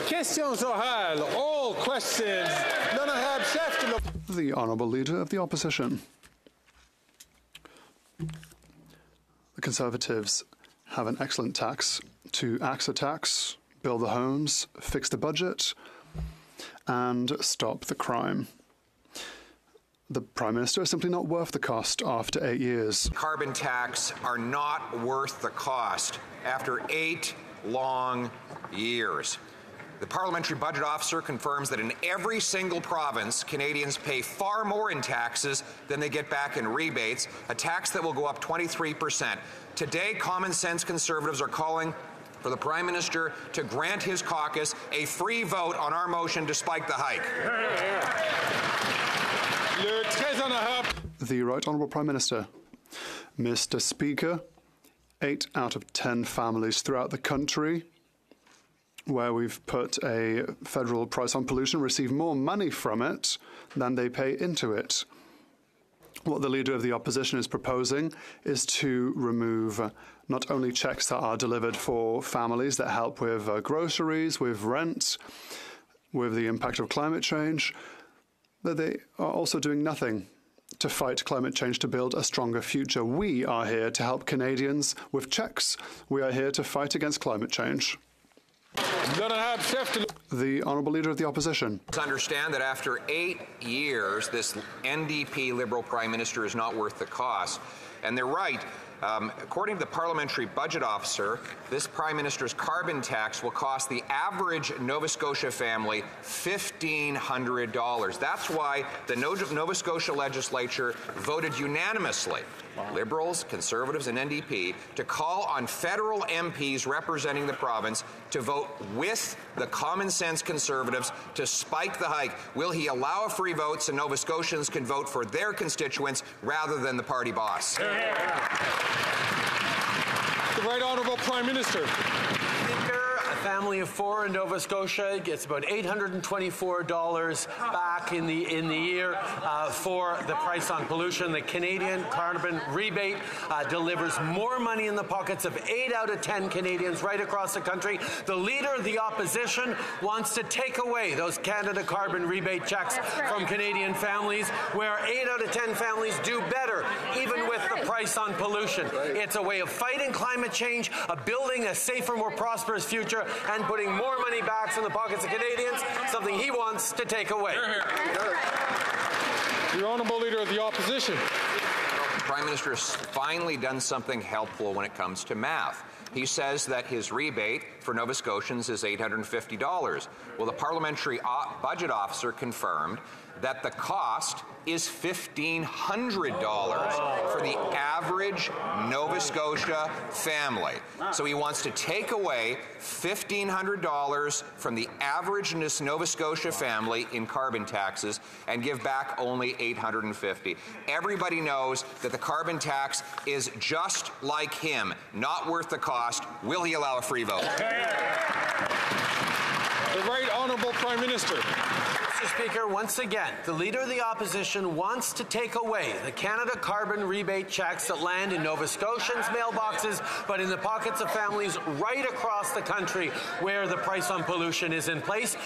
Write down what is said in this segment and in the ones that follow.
Questions orales. All questions. The Honourable Leader of the Opposition. The Conservatives have an excellent tax to axe a tax, build the homes, fix the budget, and stop the crime. The Prime Minister is simply not worth the cost after 8 years. Carbon tax are not worth the cost after 8 long years. The Parliamentary Budget Officer confirms that in every single province, Canadians pay far more in taxes than they get back in rebates, a tax that will go up 23%. Today, Common Sense Conservatives are calling for the Prime Minister to grant his caucus a free vote on our motion to spike the hike. The Right Honourable Prime Minister. Mr. Speaker, 8 out of 10 families throughout the country where we've put a federal price on pollution receive more money from it than they pay into it. What the Leader of the Opposition is proposing is to remove not only checks that are delivered for families that help with groceries, with rent, with the impact of climate change, but they are also doing nothing to fight climate change, to build a stronger future. We are here to help Canadians with checks. We are here to fight against climate change. The Honourable Leader of the Opposition. Understand that after 8 years, this NDP Liberal Prime Minister is not worth the cost. And they're right. According to the Parliamentary Budget Officer, this Prime Minister's carbon tax will cost the average Nova Scotia family $1,500. That's why the Nova Scotia legislature voted unanimously, Liberals, Conservatives and NDP, to call on federal MPs representing the province to vote with the Common Sense Conservatives to spike the hike. Will he allow a free vote so Nova Scotians can vote for their constituents rather than the party boss? The Right Honourable Prime Minister. Speaker, a family of 4 in Nova Scotia gets about $824 back in the year for the price on pollution. The Canadian carbon rebate delivers more money in the pockets of 8 out of 10 Canadians right across the country. The Leader of the Opposition wants to take away those Canada carbon rebate checks from Canadian families, where 8 out of 10 families do better, even with the price on pollution. It's a way of fighting climate change, of building a safer, more prosperous future, and putting more money back in the pockets of Canadians, something he wants to take away. The Honourable Leader of the Opposition. The Prime Minister has finally done something helpful when it comes to math. He says that his rebate for Nova Scotians is $850. Well, the Parliamentary Budget Officer confirmed that the cost is $1,500 for the average Nova Scotia family. So he wants to take away $1,500 from the average Nova Scotia family in carbon taxes and give back only $850. Everybody knows that the carbon tax is just like him, not worth the cost. Will he allow a free vote? The Right Honourable Prime Minister. Mr. Speaker, once again, the Leader of the Opposition wants to take away the Canada carbon rebate checks that land in Nova Scotians' mailboxes, but in the pockets of families right across the country where the price on pollution is in place,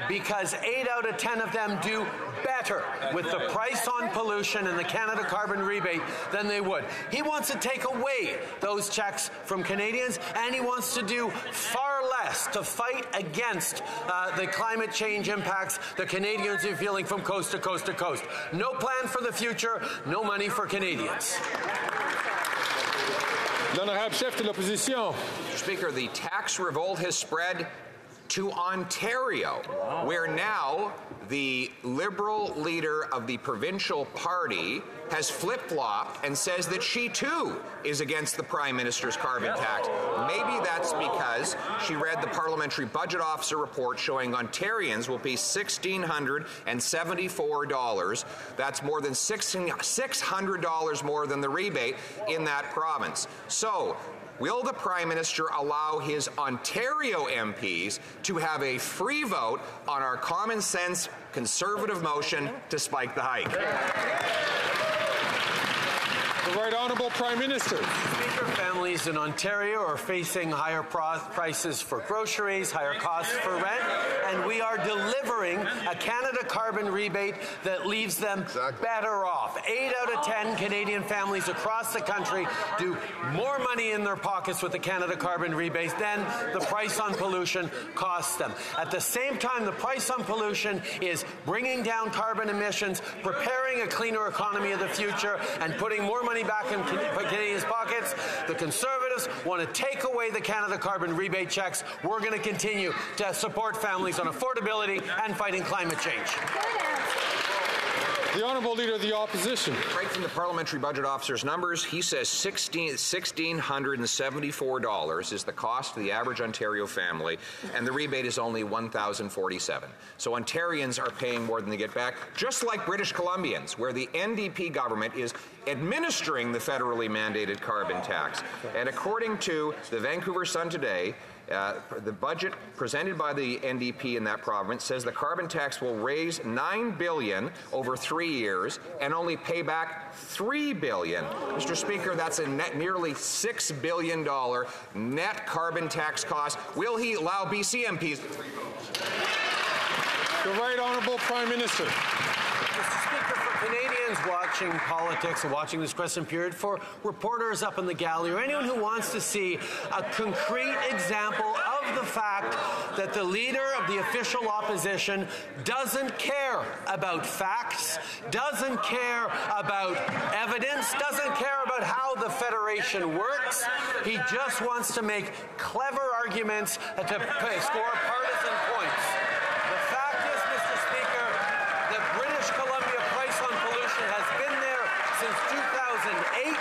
because 8 out of 10 of them do better with the price on pollution and the Canada carbon rebate than they would. He wants to take away those checks from Canadians, and he wants to do far less to fight against the climate change impacts the Canadians are feeling from coast to coast to coast. No plan for the future, no money for Canadians. L'honorable chef de l'opposition. Mr. Speaker, the tax revolt has spread to Ontario, where now the Liberal leader of the provincial party has flip-flopped and says that she too is against the Prime Minister's carbon tax. Maybe that's because she read the Parliamentary Budget Officer report showing Ontarians will pay $1,674. That's more than $600 more than the rebate in that province. So, will the Prime Minister allow his Ontario MPs to have a free vote on our common sense Conservative motion to spike the hike? The Right Honourable Prime Minister. Speaker, families in Ontario are facing higher prices for groceries, higher costs for rent, and we are delivering a Canada carbon rebate that leaves them better off. 8 out of 10 Canadian families across the country do more money in their pockets with the Canada carbon rebate than the price on pollution costs them. At the same time, the price on pollution is bringing down carbon emissions, preparing a cleaner economy of the future, and putting more money back in Canadians' pockets. The Conservatives want to take away the Canada carbon rebate checks. We're going to continue to support families on affordability and fighting climate change. The Honourable Leader of the Opposition. Right from the Parliamentary Budget Officer's numbers, he says $1,674 is the cost of the average Ontario family, and the rebate is only $1,047. So Ontarians are paying more than they get back, just like British Columbians, where the NDP government is administering the federally mandated carbon tax. And according to the Vancouver Sun today, the budget presented by the NDP in that province says the carbon tax will raise $9 billion over 3 years and only pay back $3 billion. Mr. Speaker, that's a net nearly $6 billion net carbon tax cost. Will he allow BC MPs? The Right Honourable Prime Minister. Mr. Speaker, for Canadians watching politics and watching this question period, for reporters up in the gallery, or anyone who wants to see a concrete example of the fact that the leader of the official opposition doesn't care about facts, doesn't care about evidence, doesn't care about how the Federation works. He just wants to make clever arguments to score partisan points. The fact is, Mr. Speaker, that British Columbia price on pollution has been there since 2008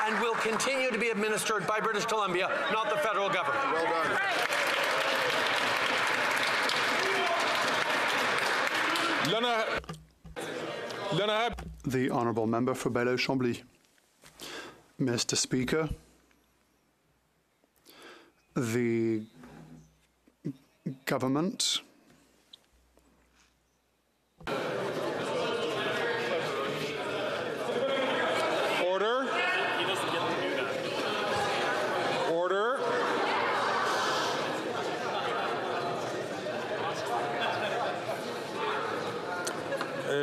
and will continue to be administered by British Columbia, not the federal government. Well done. The Honourable Member for Belleuil-Chambly. Mr. Speaker, the government Order. Order.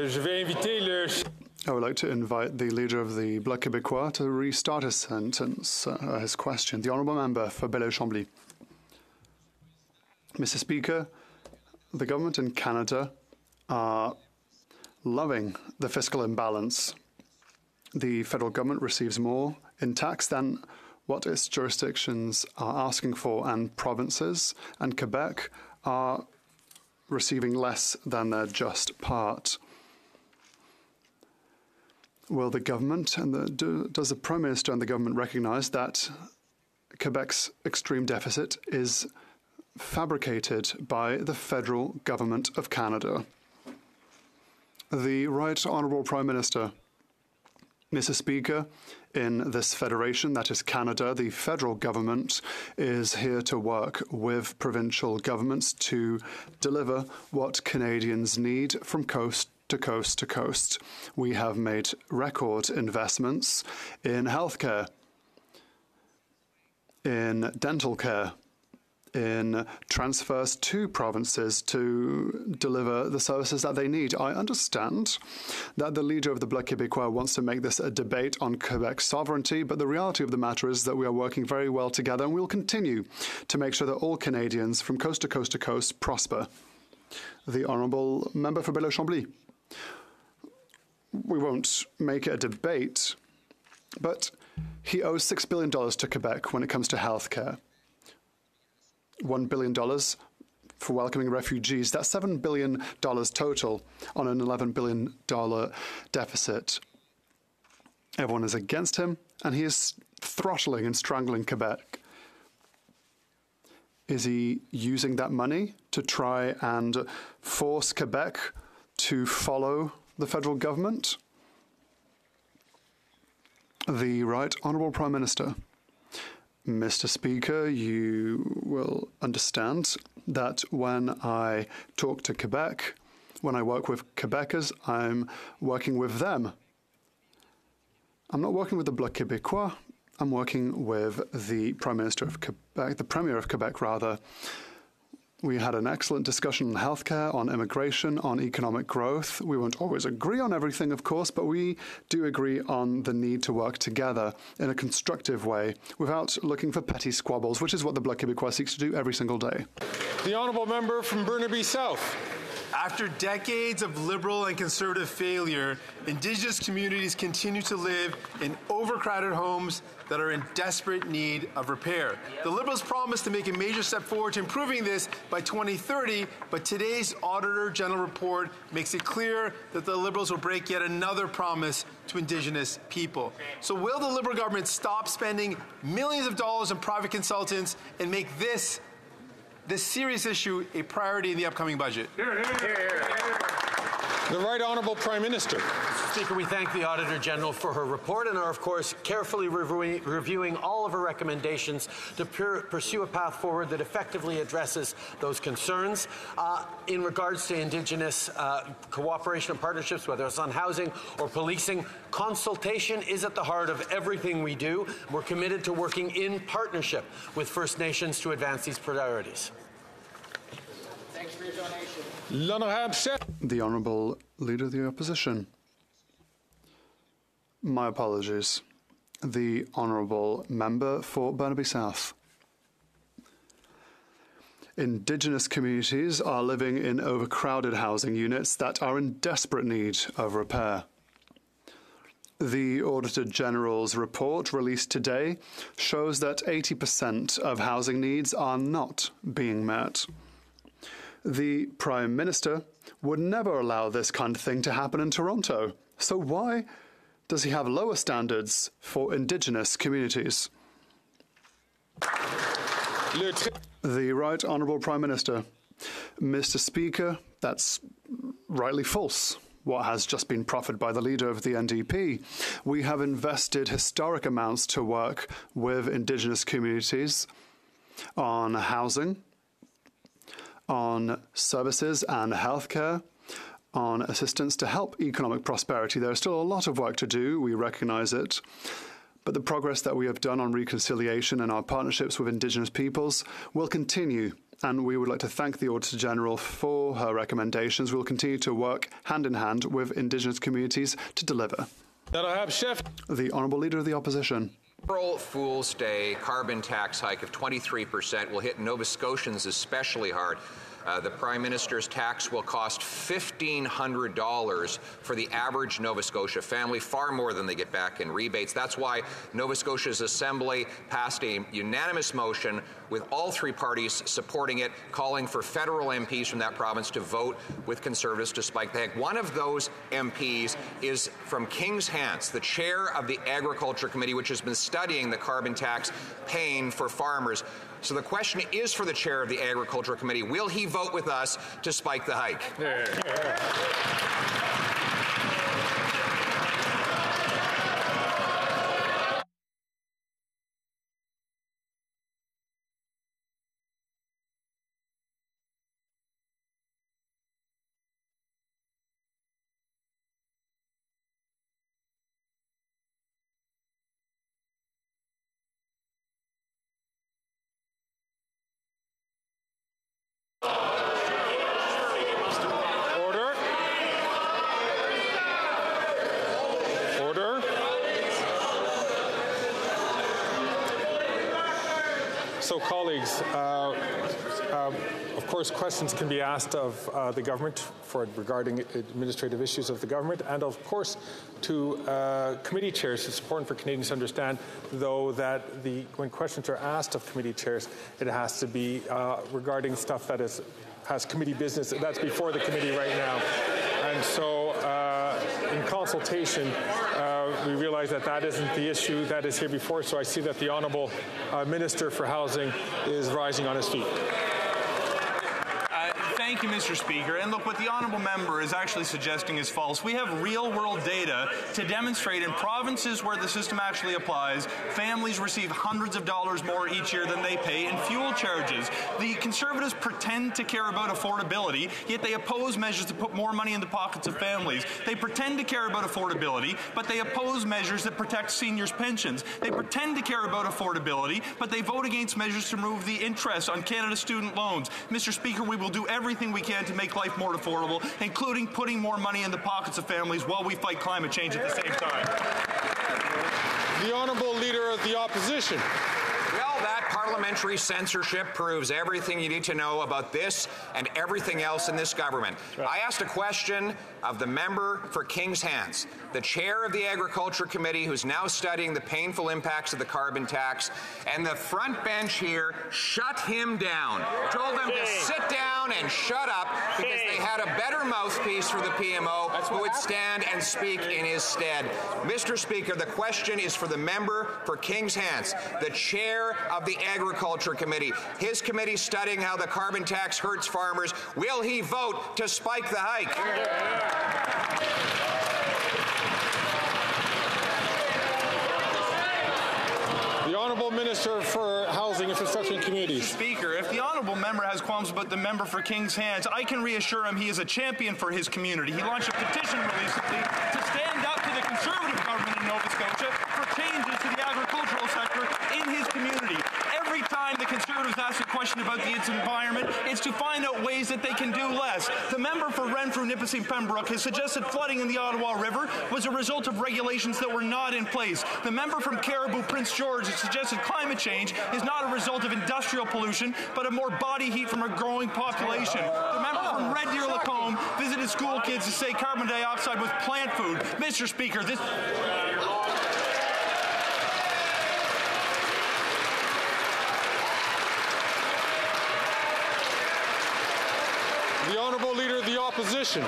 Je vais inviter le... I would like to invite the leader of the Bloc Québécois to restart his sentence, his question. The Honourable Member for Belleuil-Chambly. Mr. Speaker, the government in Canada are loving the fiscal imbalance. The federal government receives more in tax than what its jurisdictions are asking for, and provinces and Quebec are receiving less than their just part. Will the government and does the Prime Minister and the government recognise that Quebec's extreme deficit is fabricated by the federal government of Canada? The Right Honourable Prime Minister. Mr. Speaker, in this federation, that is Canada, the federal government is here to work with provincial governments to deliver what Canadians need from coast to coast to coast. We have made record investments in healthcare, in dental care, in transfers to provinces to deliver the services that they need. I understand that the leader of the Bloc Québécois wants to make this a debate on Quebec's sovereignty, but the reality of the matter is that we are working very well together, and we will continue to make sure that all Canadians from coast to coast to coast prosper. The Honourable Member for Belleuil-Chambly. We won't make it a debate, but he owes $6 billion to Quebec when it comes to healthcare. $1 billion for welcoming refugees. That's $7 billion total on an $11 billion deficit. Everyone is against him, and he is throttling and strangling Quebec. Is he using that money to try and force Quebec to follow the federal government? The Right Honourable Prime Minister. Mr. Speaker, you will understand that when I talk to Quebec, when I work with Quebecers, I'm working with them. I'm not working with the Bloc Québécois. I'm working with the Prime Minister of Quebec, the Premier of Quebec, rather. We had an excellent discussion on healthcare, on immigration, on economic growth. We won't always agree on everything, of course, but we do agree on the need to work together in a constructive way without looking for petty squabbles, which is what the Bloc Québécois seeks to do every single day. The honourable member from Burnaby South. After decades of Liberal and Conservative failure, Indigenous communities continue to live in overcrowded homes that are in desperate need of repair. The Liberals promised to make a major step forward to improving this by 2030, but today's Auditor General report makes it clear that the Liberals will break yet another promise to Indigenous people. So will the Liberal government stop spending millions of dollars on private consultants and make this serious issue a priority in the upcoming budget? The Right Honourable Prime Minister. Speaker, we thank the Auditor General for her report and are, of course, carefully reviewing all of her recommendations to pursue a path forward that effectively addresses those concerns. In regards to Indigenous cooperation and partnerships, whether it's on housing or policing, consultation is at the heart of everything we do. We're committed to working in partnership with First Nations to advance these priorities. Thanks for your donation. L'Honourable Chef. The Honourable Leader of the Opposition. My apologies. The Honourable Member for Burnaby South. Indigenous communities are living in overcrowded housing units that are in desperate need of repair. The Auditor General's report released today shows that 80% of housing needs are not being met. The Prime Minister would never allow this kind of thing to happen in Toronto. So why does he have lower standards for Indigenous communities? The Right Honourable Prime Minister. Mr. Speaker, that's rightly false, what has just been proffered by the leader of the NDP. We have invested historic amounts to work with Indigenous communities on housing, on services and healthcare, on assistance to help economic prosperity. There is still a lot of work to do, we recognise it, but the progress that we have done on reconciliation and our partnerships with Indigenous peoples will continue, and we would like to thank the Auditor General for her recommendations. We will continue to work hand in hand with Indigenous communities to deliver. L'Honourable Chef. The Honourable Leader of the Opposition. April Fool's Day carbon tax hike of 23% will hit Nova Scotians especially hard. The Prime Minister's tax will cost $1,500 for the average Nova Scotia family, far more than they get back in rebates. That's why Nova Scotia's Assembly passed a unanimous motion with all three parties supporting it, calling for federal MPs from that province to vote with Conservatives to spike the hike. One of those MPs is from Kings Hants, the chair of the Agriculture Committee, which has been studying the carbon tax pain for farmers. So the question is for the chair of the Agriculture Committee, will he vote with us to spike the hike? So, colleagues, of course, questions can be asked of the government regarding administrative issues of the government, and of course to committee chairs. It's important for Canadians to understand, though, that when questions are asked of committee chairs, it has to be regarding stuff that has committee business. That's before the committee right now, and so in consultation, we realize that isn't the issue that is here before. So I see that the Honourable Minister for Housing is rising on his feet. Thank you, Mr. Speaker. And look, what the honourable member is actually suggesting is false. We have real-world data to demonstrate in provinces where the system actually applies, families receive hundreds of dollars more each year than they pay in fuel charges. The Conservatives pretend to care about affordability, yet they oppose measures to put more money in the pockets of families. They pretend to care about affordability, but they oppose measures that protect seniors' pensions. They pretend to care about affordability, but they vote against measures to remove the interest on Canada's student loans. Mr. Speaker, we will do everything we can to make life more affordable, including putting more money in the pockets of families while we fight climate change at the same time. The Honourable Leader of the Opposition. Well, that parliamentary censorship proves everything you need to know about this and everything else in this government. Right. I asked a question of the member for King's Hands, the chair of the Agriculture Committee, who's now studying the painful impacts of the carbon tax, and the front bench here shut him down, told him to sit down and shut up because they had a better mouthpiece for the PMO who would stand and speak in his stead. Mr. Speaker, the question is for the member for King's Hands, the chair of the Agriculture Committee. His committee studying how the carbon tax hurts farmers. Will he vote to spike the hike? The Honourable Minister for Housing, Infrastructure and Communities. Mr. Speaker, if the honourable member has qualms about the member for King's Hands, I can reassure him he is a champion for his community. He launched a petition recently to stand up to the Conservative government in Nova Scotia for changes to the agricultural sector in his community. Every time the Conservatives ask a question about the environment, it's to find out ways that they can do less. The member for Renfrew, Nipissing, Pembroke has suggested flooding in the Ottawa River was a result of regulations that were not in place. The member from Caribou, Prince George, has suggested climate change is not a result of industrial pollution, but of more body heat from a growing population. The member from Red Deer Lacombe visited school kids to say carbon dioxide was plant food. Mr. Speaker, this... The Honourable Leader of the Opposition.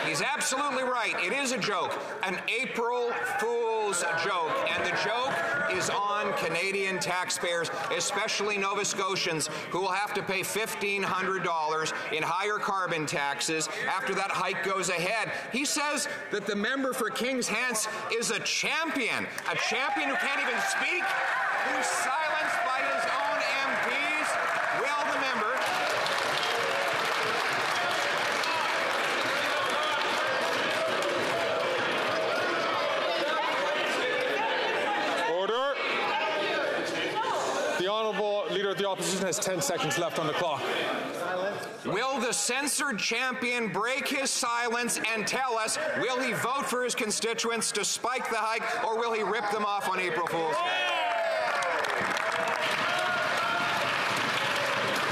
He's absolutely right. It is a joke, an April Fool's joke, and the joke is on Canadian taxpayers, especially Nova Scotians, who will have to pay $1,500 in higher carbon taxes after that hike goes ahead. He says that the member for King's Hands is a champion who can't even speak, who's silenced by his own MPs. Will the member... The Opposition has 10 seconds left on the clock. Will the censored champion break his silence and tell us, will he vote for his constituents to spike the hike, or will he rip them off on April Fool's?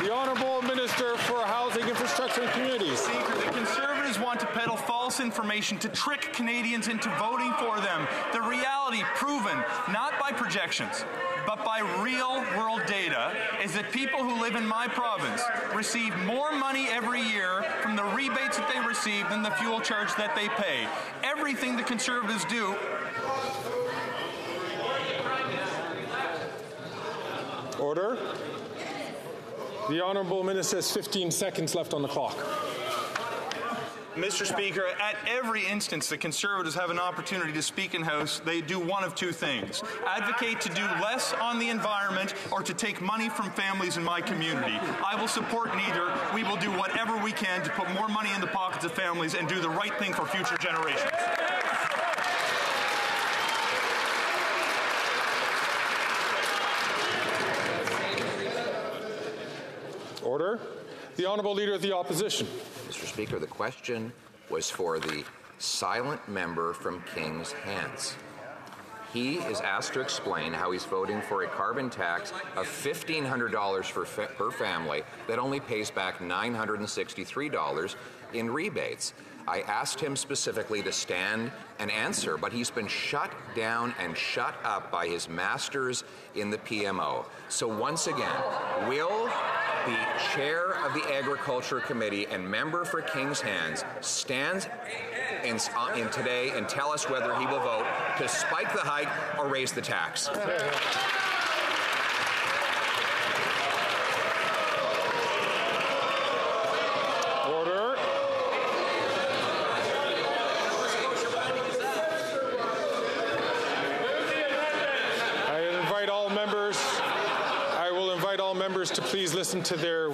The Honourable Minister for Housing, Infrastructure and Communities. Speaker, the Conservatives want to peddle false information to trick Canadians into voting for them. The reality, proven not by projections, but by real-world data, is that people who live in my province receive more money every year from the rebates that they receive than the fuel charge that they pay. Everything the Conservatives do... Order. The Honourable Minister has 15 seconds left on the clock. Mr. Speaker, at every instance the Conservatives have an opportunity to speak in House, they do one of two things: advocate to do less on the environment or to take money from families in my community. I will support neither. We will do whatever we can to put more money in the pockets of families and do the right thing for future generations. Order. The Honourable Leader of the Opposition. Mr. Speaker, the question was for the silent member from King's Hands. He is asked to explain how he's voting for a carbon tax of $1,500 per family that only pays back $963 in rebates. I asked him specifically to stand and answer, but he's been shut down and shut up by his masters in the PMO. So once again, will the chair of the Agriculture Committee and member for King's Hands stand in today and tell us whether he will vote to spike the hike or raise the tax? members to please listen to their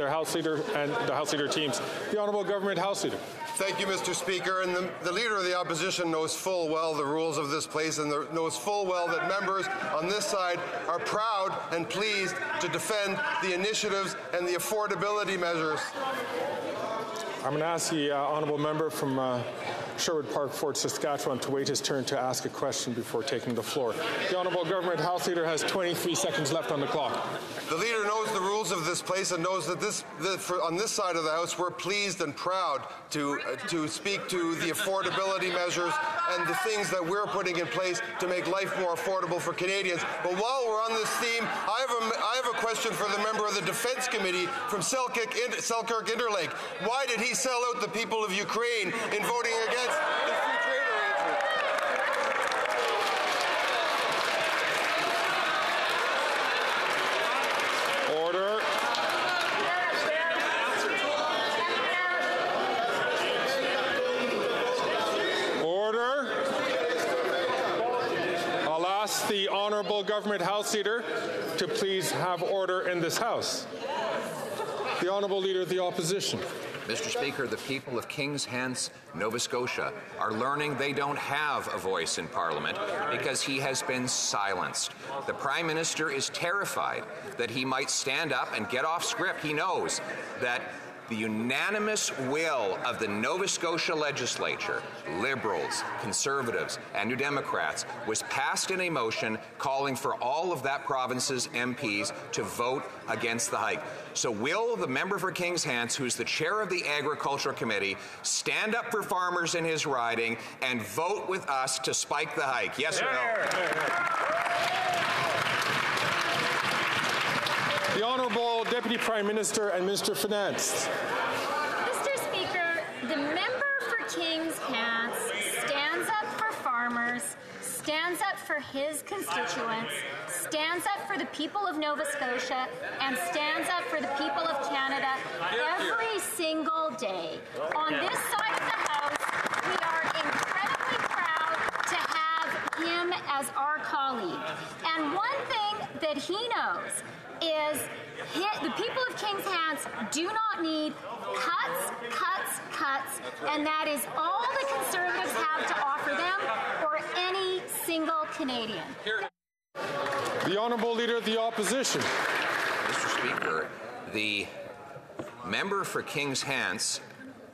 House Leader and the House Leader teams. The Honourable Government House Leader. Thank you, Mr. Speaker. And the Leader of the Opposition knows full well the rules of this place and knows full well that members on this side are proud and pleased to defend the initiatives and the affordability measures. I'm going to ask the Honourable Member from Sherwood Park, Fort Saskatchewan, to wait his turn to ask a question before taking the floor. The Honourable Government House Leader has 23 seconds left on the clock. The Leader knows the rules of this place and knows that on this side of the House, we're pleased and proud to speak to the affordability measures and the things that we're putting in place to make life more affordable for Canadians. But while we're on this theme, I have a question for the member of the Defence Committee from Selkirk Interlake. Why did he sell out the people of Ukraine in voting against the free trade arrangement? Order. Order. I'll ask the Honourable Government House Leader to please have order in this House. The Honourable Leader of the Opposition. Mr. Speaker, the people of Kings Hants, Nova Scotia, are learning they don't have a voice in Parliament because he has been silenced. The Prime Minister is terrified that he might stand up and get off script. He knows that the unanimous will of the Nova Scotia legislature, Liberals, Conservatives, and New Democrats, was passed in a motion calling for all of that province's MPs to vote against the hike. So will the member for Kings Hants, who's the chair of the Agriculture Committee, stand up for farmers in his riding and vote with us to spike the hike? Yes or no? The Honourable Deputy Prime Minister and Minister of Finance. Mr. Speaker, the member for Kings Hants stands up for farmers, stands up for his constituents, stands up for the people of Nova Scotia, and stands up for the people of Canada every single day. On this side of the House, we are incredibly proud to have him as our colleague. And one thing that he knows is the people of Kings Hants do not need cuts, cuts, cuts, and that is all the Conservatives have to offer them or any single Canadian. The Honourable Leader of the Opposition. Mr. Speaker, the member for Kings Hants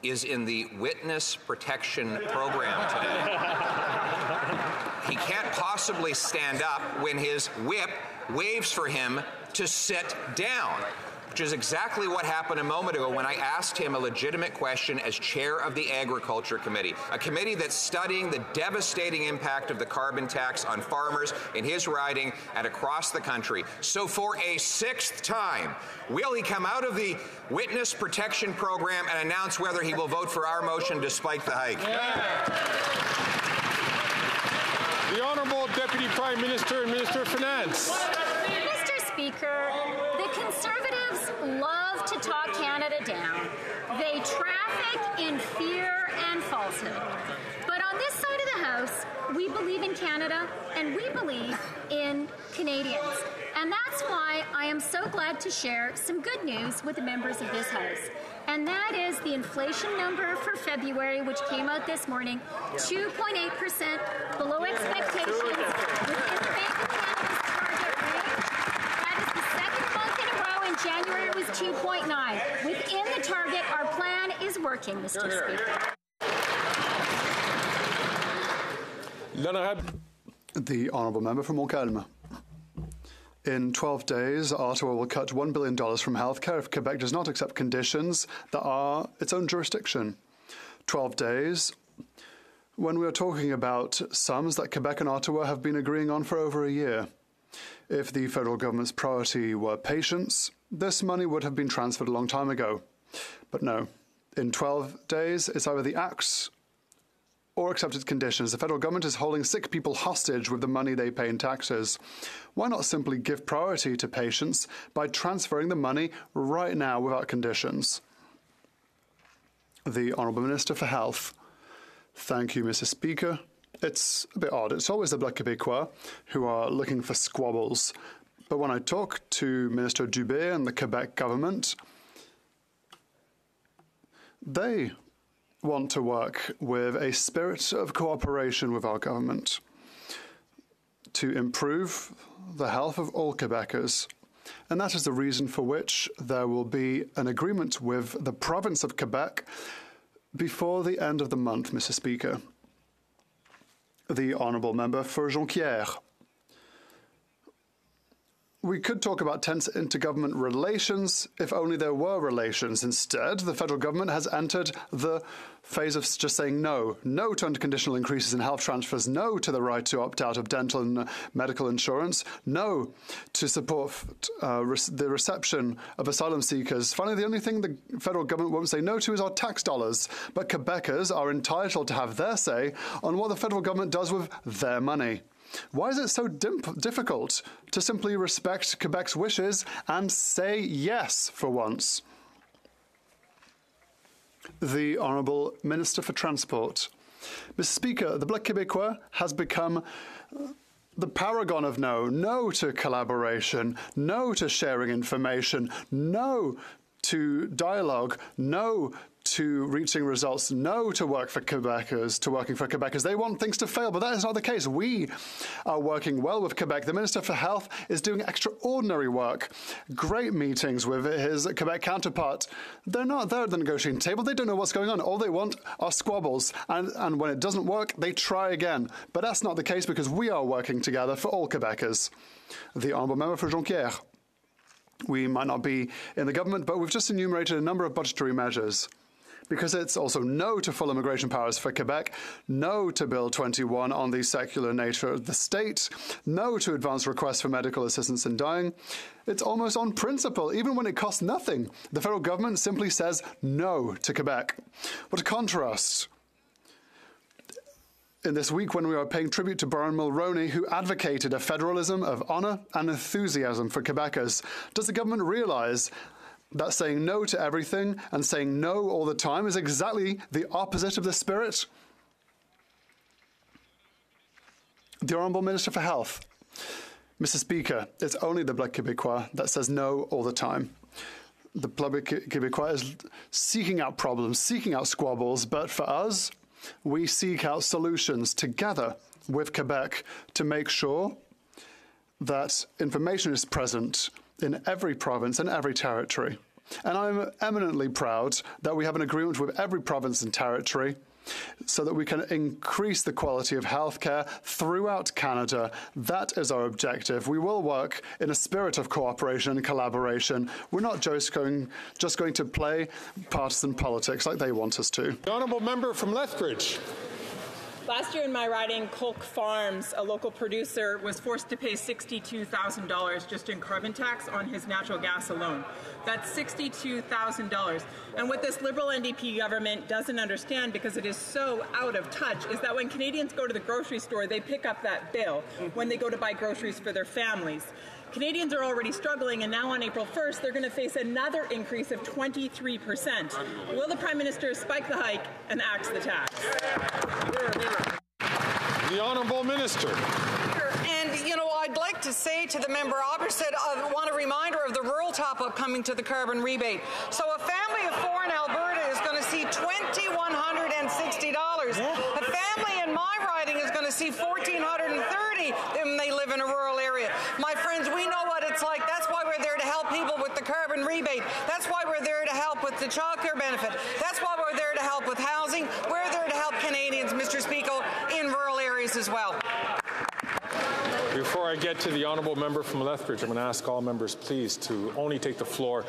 is in the Witness Protection Program today. He can't possibly stand up when his whip waves for him to sit down, which is exactly what happened a moment ago when I asked him a legitimate question as chair of the Agriculture Committee, a committee that's studying the devastating impact of the carbon tax on farmers in his riding and across the country. So for a sixth time, will he come out of the Witness Protection Program and announce whether he will vote for our motion to spike the hike? The Honourable Deputy Prime Minister and Minister of Finance. Mr. Speaker, the Conservatives love to talk Canada down. They traffic in fear and falsehood. But on this side of the House, we believe in Canada and we believe in Canadians. And that's why I am so glad to share some good news with the members of this House. And that is the inflation number for February, which came out this morning, 2.8% below expectations within the Bank of Canada's target range. That is the second month in a row. In January, it was 2.9. Within the target, our plan is working, Mr. Speaker. The Honourable Member from Montcalm. In 12 days, Ottawa will cut $1 billion from healthcare if Quebec does not accept conditions that are its own jurisdiction. 12 days when we are talking about sums that Quebec and Ottawa have been agreeing on for over a year. If the federal government's priority were patience, this money would have been transferred a long time ago. But no, in 12 days, it's either the axe or accepted conditions. The federal government is holding sick people hostage with the money they pay in taxes. Why not simply give priority to patients by transferring the money right now without conditions? The Honourable Minister for Health. Thank you, Mr. Speaker. It's a bit odd. It's always the Bloc Québécois who are looking for squabbles. But when I talk to Minister Dubé and the Quebec government, they want to work with a spirit of cooperation with our government to improve the health of all Quebecers. And that is the reason for which there will be an agreement with the province of Quebec before the end of the month, Mr. Speaker. The honourable member for Jonquière. We could talk about tense intergovernment relations if only there were relations. Instead, the federal government has entered the phase of just saying no. No to unconditional increases in health transfers. No to the right to opt out of dental and medical insurance. No to support the reception of asylum seekers. Finally, the only thing the federal government won't say no to is our tax dollars. But Quebecers are entitled to have their say on what the federal government does with their money. Why is it so difficult to simply respect Quebec's wishes and say yes for once? The Honourable Minister for Transport. Mr. Speaker, the Bloc Québécois has become the paragon of no. No to collaboration, no to sharing information, no to dialogue, no to reaching results, no to working for Quebecers. They want things to fail, but that is not the case. We are working well with Quebec. The Minister for Health is doing extraordinary work. Great meetings with his Quebec counterpart. They're not there at the negotiating table. They don't know what's going on. All they want are squabbles. And when it doesn't work, they try again. But that's not the case because we are working together for all Quebecers. The Honourable Member for Jonquière. We might not be in the government, but we've just enumerated a number of budgetary measures. Because it's also no to full immigration powers for Quebec, no to Bill 21 on the secular nature of the state, no to advance requests for medical assistance in dying. It's almost on principle, even when it costs nothing. The federal government simply says no to Quebec. What a contrast. In this week when we are paying tribute to Brian Mulroney, who advocated a federalism of honour and enthusiasm for Quebecers, does the government realise that saying no to everything and saying no all the time is exactly the opposite of the spirit? The Honourable Minister for Health. Mr. Speaker, it's only the Bloc Québécois that says no all the time. The Bloc Québécois is seeking out problems, seeking out squabbles, but for us, we seek out solutions together with Quebec to make sure that information is present in every province and every territory. And I'm eminently proud that we have an agreement with every province and territory so that we can increase the quality of healthcare throughout Canada. That is our objective. We will work in a spirit of cooperation and collaboration. We're not just going to play partisan politics like they want us to. The Honourable Member from Lethbridge. Last year in my riding, Colk Farms, a local producer, was forced to pay $62,000 just in carbon tax on his natural gas alone. That's $62,000. And what this Liberal NDP government doesn't understand, because it is so out of touch, is that when Canadians go to the grocery store, they pick up that bill when they go to buy groceries for their families. Canadians are already struggling, and now on April 1st, they're going to face another increase of 23%. Will the Prime Minister spike the hike and axe the tax? The Honourable Minister. And, you know, I'd like to say to the member opposite, I want a reminder of the rural top-up coming to the carbon rebate. So a family of four in Alberta is going to see $2,160. A family in my riding is going to see $1,430 when they live in a rural area. My friends, we know what it's like. That's why we're there to help people with the carbon rebate. That's why we're there to help with the childcare benefit. That's why we're there to help with housing. We're there to help Canadians, Mr. Speaker, in rural areas as well. Before I get to the Honourable Member from Lethbridge, I'm going to ask all members, please, to only take the floor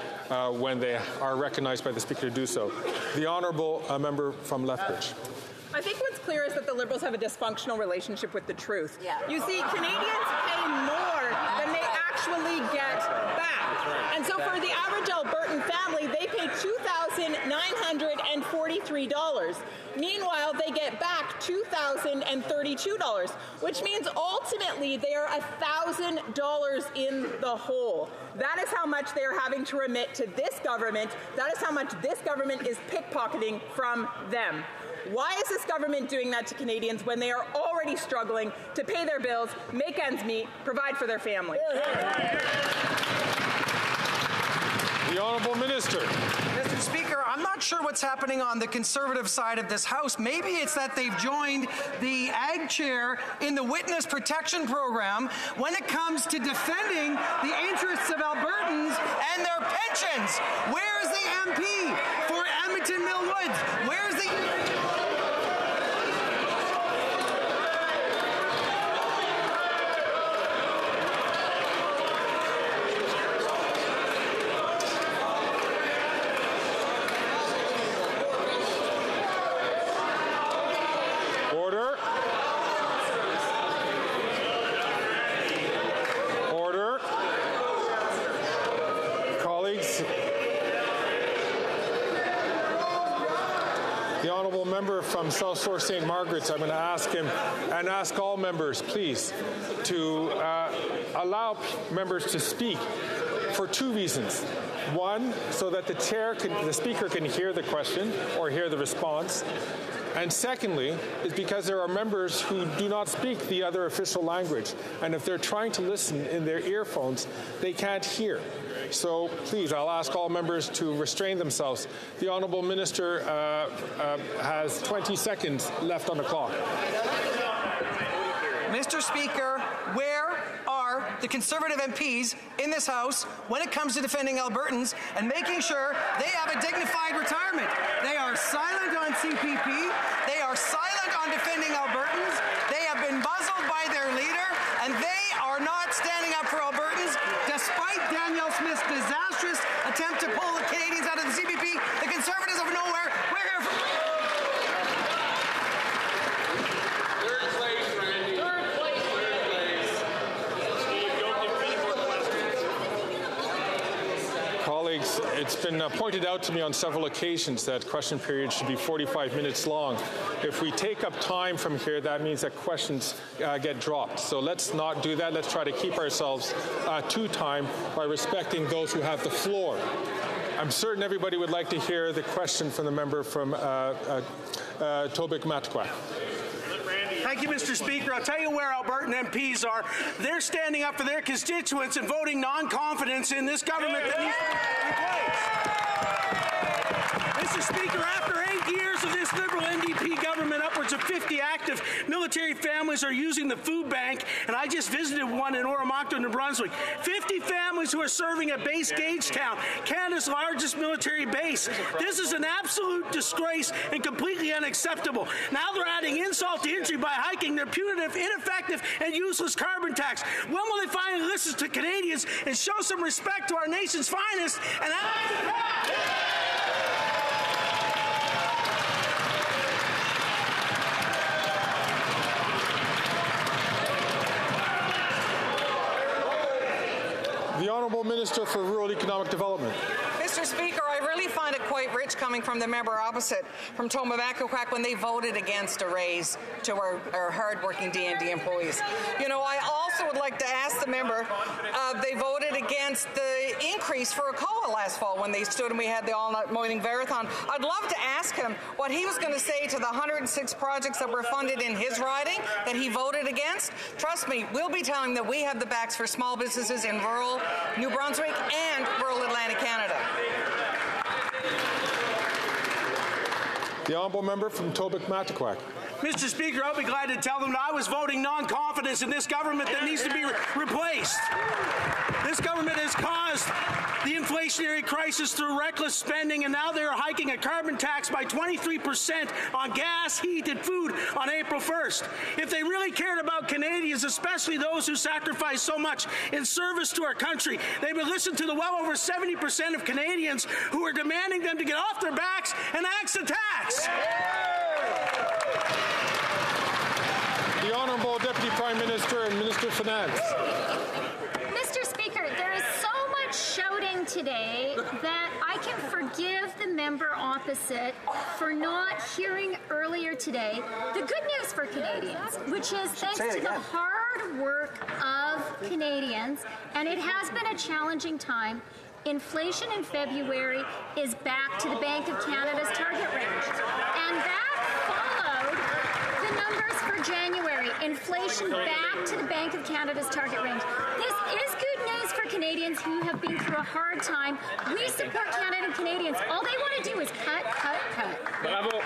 when they are recognised by the Speaker to do so. The Honourable Member from Lethbridge. I think what's clear is that the Liberals have a dysfunctional relationship with the truth. You see, Canadians pay more than they actually get back. And so for the average Albertan family, they pay $2,943. Meanwhile, they get back $2,032, which means ultimately they are $1,000 in the hole. That is how much they are having to remit to this government. That is how much this government is pickpocketing from them. Why is this government doing that to Canadians when they are already already struggling to pay their bills, make ends meet, provide for their family. The Honourable Minister. Mr. Speaker, I'm not sure what's happening on the Conservative side of this House. Maybe it's that they've joined the Ag Chair in the Witness Protection Program when it comes to defending the interests of Albertans and their pensions. Where's the MP for Edmonton Mill Woods? Where's the... Member from South Shore St. Margaret's, I'm going to ask him and ask all members, please, to allow members to speak for two reasons. One, so that the Speaker can hear the question or hear the response. And secondly, is because there are members who do not speak the other official language. And if they're trying to listen in their earphones, they can't hear. So please, I'll ask all members to restrain themselves. The Honourable Minister has 20 seconds left on the clock. Mr. Speaker, where are the Conservative MPs in this House when it comes to defending Albertans and making sure they have a dignified retirement? They are silent on CPP. They are silent on defending Albertans. They have been muzzled by their leader, and they are not standing up for Albertans despite Danielle Smith's disastrous attempt to pull the Canadians out of the CPP. The Conservatives of nowhere. We're here for... Colleagues, it's been pointed out to me on several occasions that question periods should be 45 minutes long. If we take up time from here, that means that questions get dropped. So let's not do that. Let's try to keep ourselves to time by respecting those who have the floor. I'm certain everybody would like to hear the question from the member from Tobique-Matiquac. Thank you, Mr. Speaker. I'll tell you where Albertan MPs are. They're standing up for their constituents and voting non-confidence in this government that needs to be replaced. Mr. Speaker, after 8 years of this Liberal NDP government, upwards of 50 active military families are using the food bank, and I just visited one in Oromocto, New Brunswick. 50 families who are serving at Base Gagetown, Canada's largest military base. This is an absolute disgrace and completely unacceptable. Now they're adding insult to injury by hiking their punitive, ineffective, and useless carbon tax. When will they finally listen to Canadians and show some respect to our nation's finest and The Honourable Minister for Rural Economic Development. Mr. Speaker, I really find it quite rich coming from the member opposite, from Tobique-Matiquac, when they voted against a raise to our hard-working DND employees. You know, I also would like to ask the member, they voted against the increase for ACOA last fall when they stood and we had the all-night morning marathon. I'd love to ask him what he was going to say to the 106 projects that were funded in his riding that he voted against. Trust me, we'll be telling them that we have the backs for small businesses in rural New Brunswick and rural Atlantic Canada. The Honourable Member from Tobique-Matiquac. Mr. Speaker, I'll be glad to tell them that I was voting non-confidence in this government that needs to be replaced. This government has caused the inflationary crisis through reckless spending, and now they're hiking a carbon tax by 23% on gas, heat, and food on April 1st. If they really cared about Canadians, especially those who sacrifice so much in service to our country, they would listen to the well over 70% of Canadians who are demanding them to get off their backs and axe the tax. The Honourable Deputy Prime Minister and Minister of Finance. Mr. Speaker, there is so much shouting today that I can forgive the member opposite for not hearing earlier today the good news for Canadians, which is thanks to the hard work of Canadians, and it has been a challenging time, inflation in February is back to the Bank of Canada's target range. And that followed the numbers for January. inflation back to the Bank of Canada's target range. This is good news for Canadians who have been through a hard time. We support Canada and Canadians. All they want to do is cut, cut, cut. Bravo.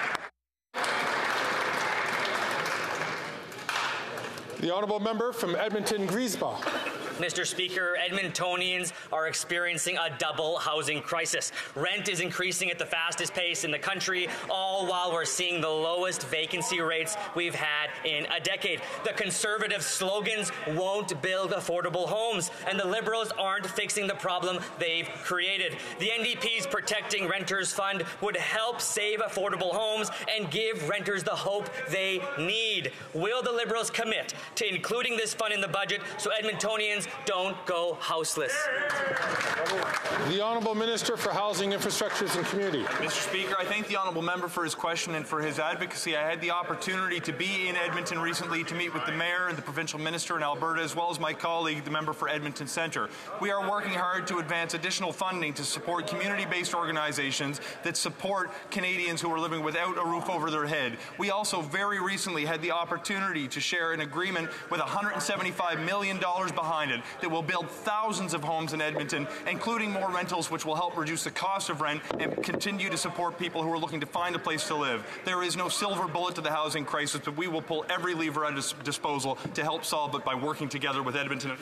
The honourable member from Edmonton-Griesbach. Mr. Speaker, Edmontonians are experiencing a double housing crisis. Rent is increasing at the fastest pace in the country, all while we're seeing the lowest vacancy rates we've had in a decade. The Conservative slogans won't build affordable homes, and the Liberals aren't fixing the problem they've created. The NDP's Protecting Renters Fund would help save affordable homes and give renters the hope they need. Will the Liberals commit to including this fund in the budget so Edmontonians don't go houseless? The Honourable Minister for Housing, Infrastructures and Community. Mr. Speaker, I thank the Honourable Member for his question and for his advocacy. I had the opportunity to be in Edmonton recently to meet with the Mayor and the Provincial Minister in Alberta, as well as my colleague, the Member for Edmonton Centre. We are working hard to advance additional funding to support community-based organizations that support Canadians who are living without a roof over their head. We also very recently had the opportunity to share an agreement with $175 million behind it that will build thousands of homes in Edmonton, including more rentals, which will help reduce the cost of rent and continue to support people who are looking to find a place to live. There is no silver bullet to the housing crisis, but we will pull every lever at our disposal to help solve it by working together with Edmonton.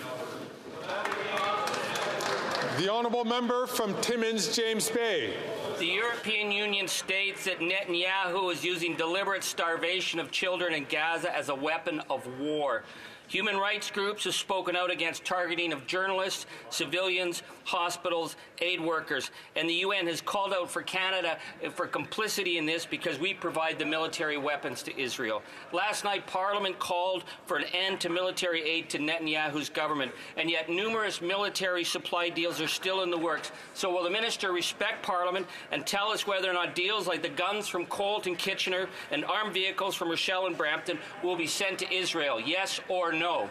The honourable member from Timmins, James Bay. The European Union states that Netanyahu is using deliberate starvation of children in Gaza as a weapon of war. Human rights groups have spoken out against targeting of journalists, civilians, hospitals, aid workers, and the UN has called out for Canada for complicity in this because we provide the military weapons to Israel. Last night, Parliament called for an end to military aid to Netanyahu's government, and yet numerous military supply deals are still in the works. So will the Minister respect Parliament and tell us whether or not deals like the guns from Colt and Kitchener and armed vehicles from Rochelle and Brampton will be sent to Israel, yes or no?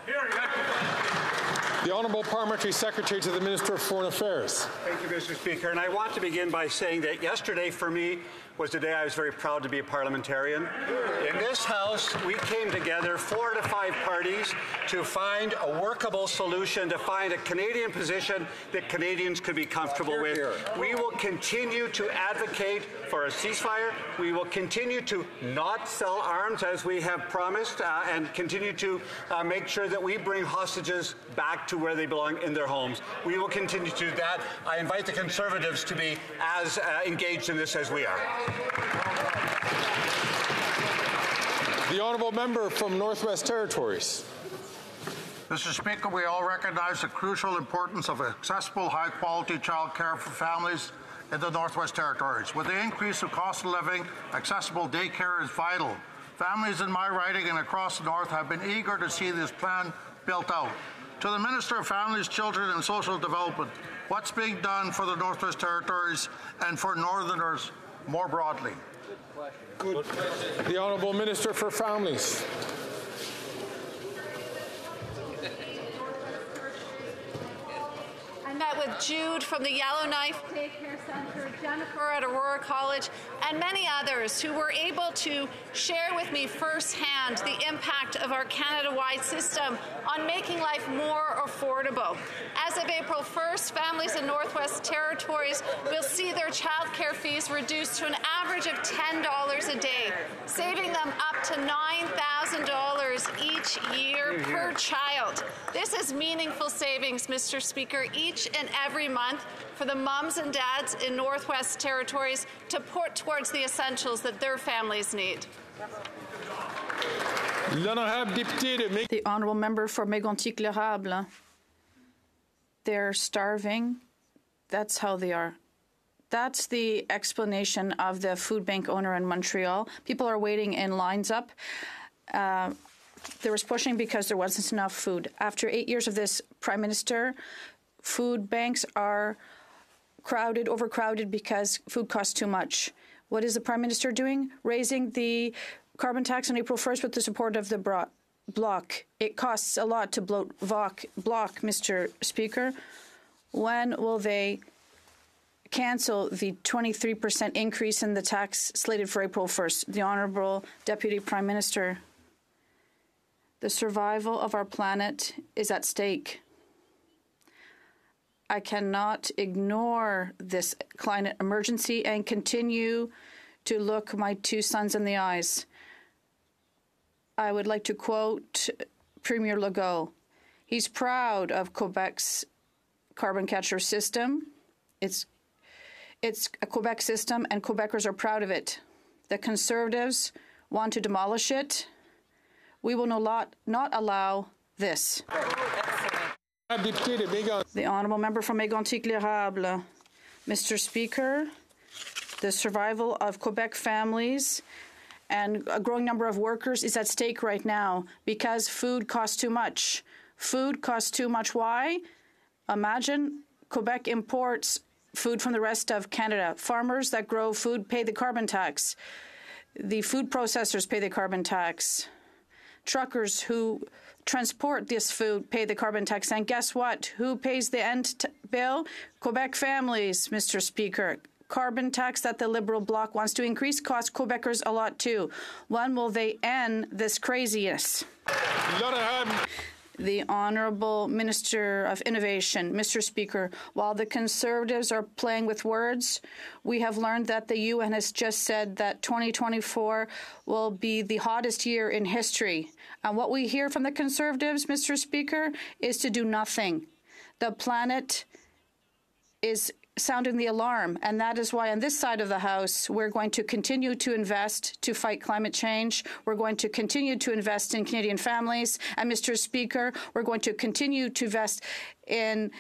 The Honourable Parliamentary Secretary to the Minister of Foreign Affairs. Thank you, Mr. Speaker. And I want to begin by saying that yesterday for me was the day I was very proud to be a parliamentarian. In this House, we came together, 4 to 5 parties, to find a workable solution, to find a Canadian position that Canadians could be comfortable with. We will continue to advocate for a ceasefire. We will continue to not sell arms as we have promised and continue to make sure that we bring hostages back to where they belong in their homes. We will continue to do that. I invite the Conservatives to be as engaged in this as we are. The honourable member from Northwest Territories. Mr. Speaker, we all recognize the crucial importance of accessible, high-quality child care for families in the Northwest Territories. With the increase of cost of living, accessible daycare is vital. Families in my riding and across the North have been eager to see this plan built out. To the Minister of Families, Children and Social Development, what's being done for the Northwest Territories and for Northerners more broadly? The Honourable Minister for Families. I met with Jude from the Yellowknife Daycare Centre, Jennifer at Aurora College, and many others who were able to share with me firsthand the impact of our Canada-wide system on making life more affordable. As of April 1st, families in Northwest Territories will see their childcare fees reduced to an average of $10 a day, saving them up to $9,000 each year per child. This is meaningful savings, Mr. Speaker, each and every month for the mums and dads in Northwest Territories to put towards the essentials that their families need. The honourable member for Mégantic-L'Érable. They're starving. That's how they are. That's the explanation of the food bank owner in Montreal. People are waiting in lines up. There was pushing because there wasn't enough food. After 8 years of this Prime Minister, food banks are overcrowded because food costs too much. What is the Prime Minister doing? Raising the carbon tax on April 1st with the support of the Bloc. It costs a lot to bloat Bloc, Mr. Speaker. When will they cancel the 23% increase in the tax slated for April 1st? The Honourable Deputy Prime Minister. The survival of our planet is at stake. I cannot ignore this climate emergency and continue to look my two sons in the eyes. I would like to quote Premier Legault. He's proud of Quebec's carbon capture system. It's a Quebec system, and Quebecers are proud of it. The Conservatives want to demolish it. We will not allow this. The Honourable Member from Mégantic-l'Érable. Mr. Speaker, the survival of Quebec families and a growing number of workers is at stake right now because food costs too much. Food costs too much. Why? Imagine Quebec imports food from the rest of Canada. Farmers that grow food pay the carbon tax. The food processors pay the carbon tax. Truckers who transport this food pay the carbon tax. And guess what? Who pays the end bill? Quebec families, Mr. Speaker. Carbon tax that the Liberal Bloc wants to increase costs Quebecers a lot too. When will they end this craziness? The Honourable Minister of Innovation. Mr. Speaker, while the Conservatives are playing with words, we have learned that the UN has just said that 2024 will be the hottest year in history. And what we hear from the Conservatives, Mr. Speaker, is to do nothing. The planet is sounding the alarm, and that is why on this side of the House we're going to continue to invest to fight climate change. We're going to continue to invest in Canadian families, and Mr. Speaker, we're going to continue to invest in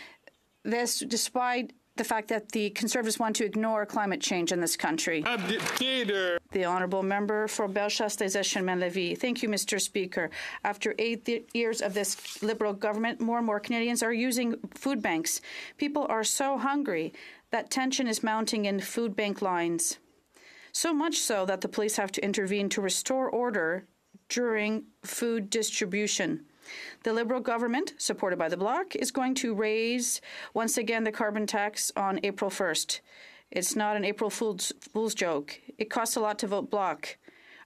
this despite the fact that the Conservatives want to ignore climate change in this country. The Honourable Member for Bellechasse-les-Échemins-Lévis. Thank you, Mr. Speaker. After 8 years of this Liberal government, more and more Canadians are using food banks. People are so hungry that tension is mounting in food bank lines. So much so that the police have to intervene to restore order during food distribution. The Liberal government, supported by the Bloc, is going to raise once again the carbon tax on April 1st. It's not an April Fool's joke. It costs a lot to vote Bloc.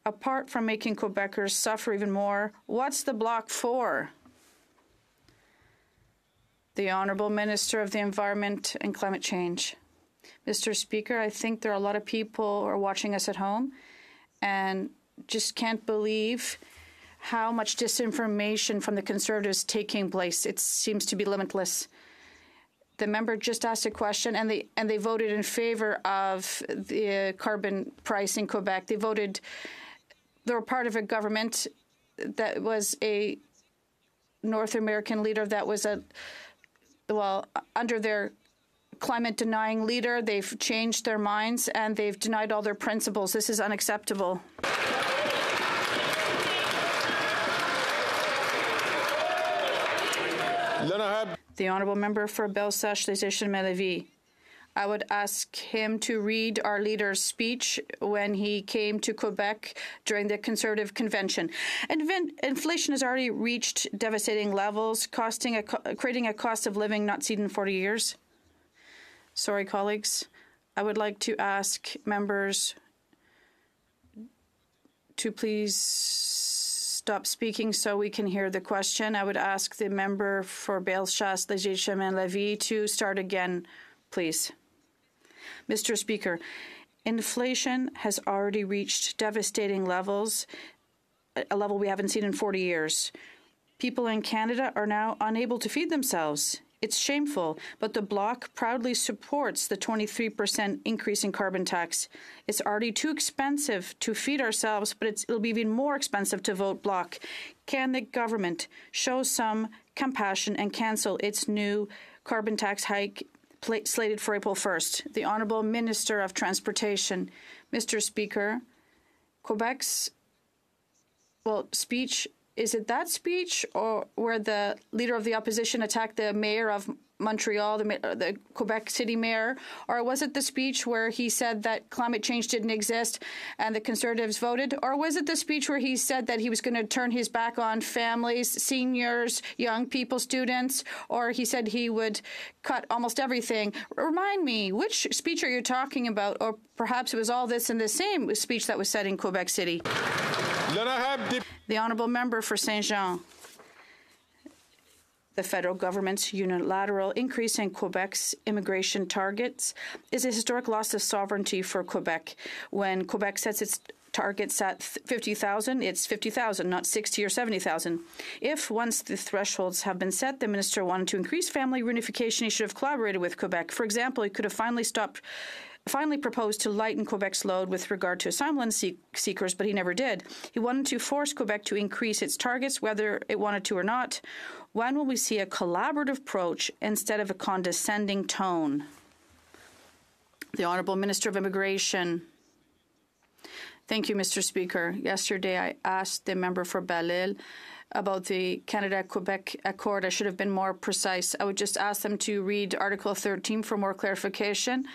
Apart from making Quebecers suffer even more, what's the Bloc for? The Honourable Minister of the Environment and Climate Change. Mr. Speaker, I think there are a lot of people who are watching us at home and just can't believe how much disinformation from the Conservatives taking place. It seems to be limitless. The member just asked a question, and they voted in favor of the carbon price in Quebec. They were part of a government that was a North American leader that was under their climate-denying leader. They've changed their minds, and they've denied all their principles. This is unacceptable. The Honourable Member for Bellechasse-les-Échemins-Lévis. I would ask him to read our leader's speech when he came to Quebec during the Conservative Convention. Inflation has already reached devastating levels, creating a cost of living not seen in 40 years. Sorry, colleagues. I would like to ask members to please stop speaking so we can hear the question. I would ask the member for Bellechasse-les-Échemins-Lévis to start again, please. Mr. Speaker, inflation has already reached devastating levels, a level we haven't seen in 40 years. People in Canada are now unable to feed themselves. It's shameful, but the Bloc proudly supports the 23% increase in carbon tax. It's already too expensive to feed ourselves, but it'll be even more expensive to vote Bloc. Can the government show some compassion and cancel its new carbon tax hike slated for April 1st? The Honourable Minister of Transportation. Mr. Speaker, Quebec's speech. Is it that speech or where the leader of the opposition attacked the mayor of Montreal, the Quebec City mayor? Or was it the speech where he said that climate change didn't exist and the Conservatives voted? Or was it the speech where he said that he was going to turn his back on families, seniors, young people, students? Or he said he would cut almost everything? Remind me, which speech are you talking about? Or perhaps it was all this in the same speech that was said in Quebec City? The honourable member for Saint-Jean. The federal government's unilateral increase in Quebec's immigration targets is a historic loss of sovereignty for Quebec. When Quebec sets its targets at 50,000, it's 50,000, not 60 or 70,000. If, once the thresholds have been set, the minister wanted to increase family reunification, he should have collaborated with Quebec. For example, he could have finally proposed to lighten Quebec's load with regard to asylum seekers, but he never did. He wanted to force Quebec to increase its targets, whether it wanted to or not. When will we see a collaborative approach instead of a condescending tone? The Honourable Minister of Immigration. Thank you, Mr. Speaker. Yesterday, I asked the member for Belle-Île about the Canada-Quebec Accord. I should have been more precise. I would just ask them to read Article 13 for more clarification.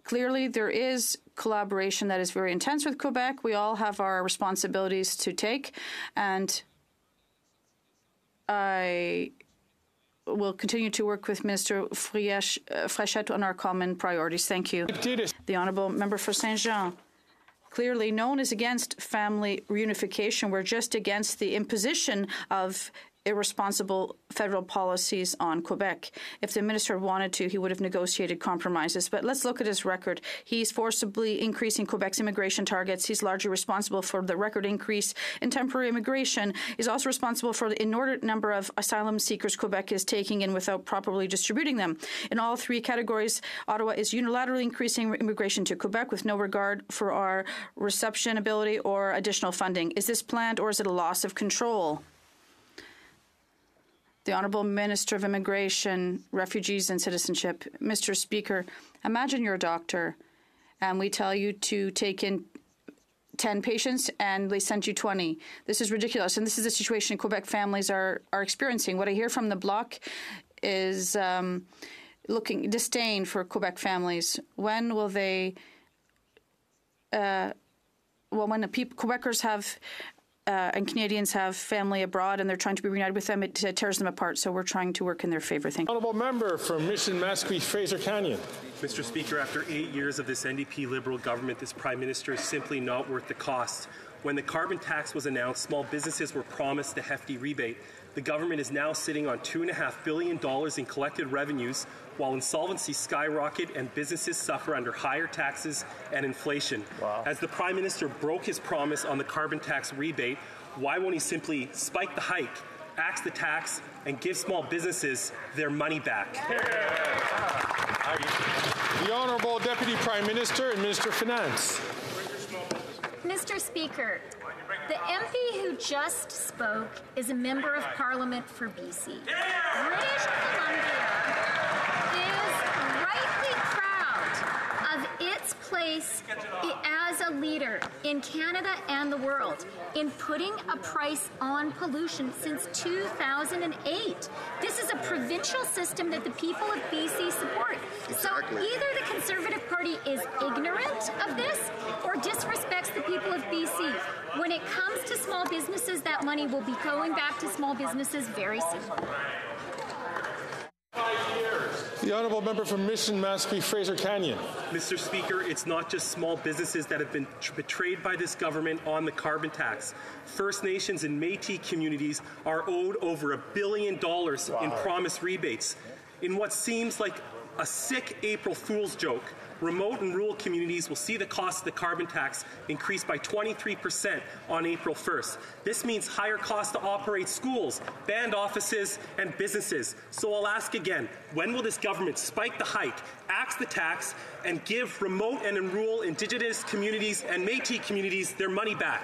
Clearly, there is collaboration that is very intense with Quebec. We all have our responsibilities to take, and I will continue to work with Minister Fréchette on our common priorities. Thank you. The Honourable Member for Saint-Jean. Clearly, no one is against family reunification. We're just against the imposition of irresponsible federal policies on Quebec. If the minister wanted to, he would have negotiated compromises. But let's look at his record. He's forcibly increasing Quebec's immigration targets. He's largely responsible for the record increase in temporary immigration. He's also responsible for the inordinate number of asylum seekers Quebec is taking in without properly distributing them. In all three categories, Ottawa is unilaterally increasing immigration to Quebec with no regard for our reception ability or additional funding. Is this planned or is it a loss of control? The Honourable Minister of Immigration, Refugees and Citizenship. Mr. Speaker, imagine you're a doctor and we tell you to take in 10 patients and they send you 20. This is ridiculous, and this is the situation Quebec families are experiencing. What I hear from the Bloc is looking disdain for Quebec families. When will they when the Quebecers have and Canadians have family abroad and they're trying to be reunited with them, it tears them apart. So we're trying to work in their favour. Thank you. Honourable Member from Mission Masqueet, Fraser Canyon. Mr. Speaker, after 8 years of this NDP Liberal government, this Prime Minister is simply not worth the cost. When the carbon tax was announced, small businesses were promised a hefty rebate. The government is now sitting on $2.5 billion in collected revenues, while insolvencies skyrocket and businesses suffer under higher taxes and inflation. Wow. As the Prime Minister broke his promise on the carbon tax rebate, why won't he simply spike the hike, axe the tax, and give small businesses their money back? The Honourable Deputy Prime Minister and Minister of Finance. Mr. Speaker, the MP who just spoke is a Member of Parliament for BC. British Columbia is rightly proud of its place as a leader in Canada and the world in putting a price on pollution since 2008. This is a provincial system that the people of BC support. Exactly. So either the Conservative Party is ignorant of this or disrespects the people of BC. When it comes to small businesses, that money will be going back to small businesses very soon. The Honourable Member from Mission Masqueet, Fraser Canyon. Mr. Speaker, it's not just small businesses that have been betrayed by this government on the carbon tax. First Nations and Métis communities are owed over $1 billion in promised rebates. In what seems like a sick April Fool's joke, remote and rural communities will see the cost of the carbon tax increase by 23% on April 1st. This means higher costs to operate schools, band offices, and businesses. So I'll ask again, when will this government spike the hike, axe the tax, and give remote and rural Indigenous communities and Métis communities their money back?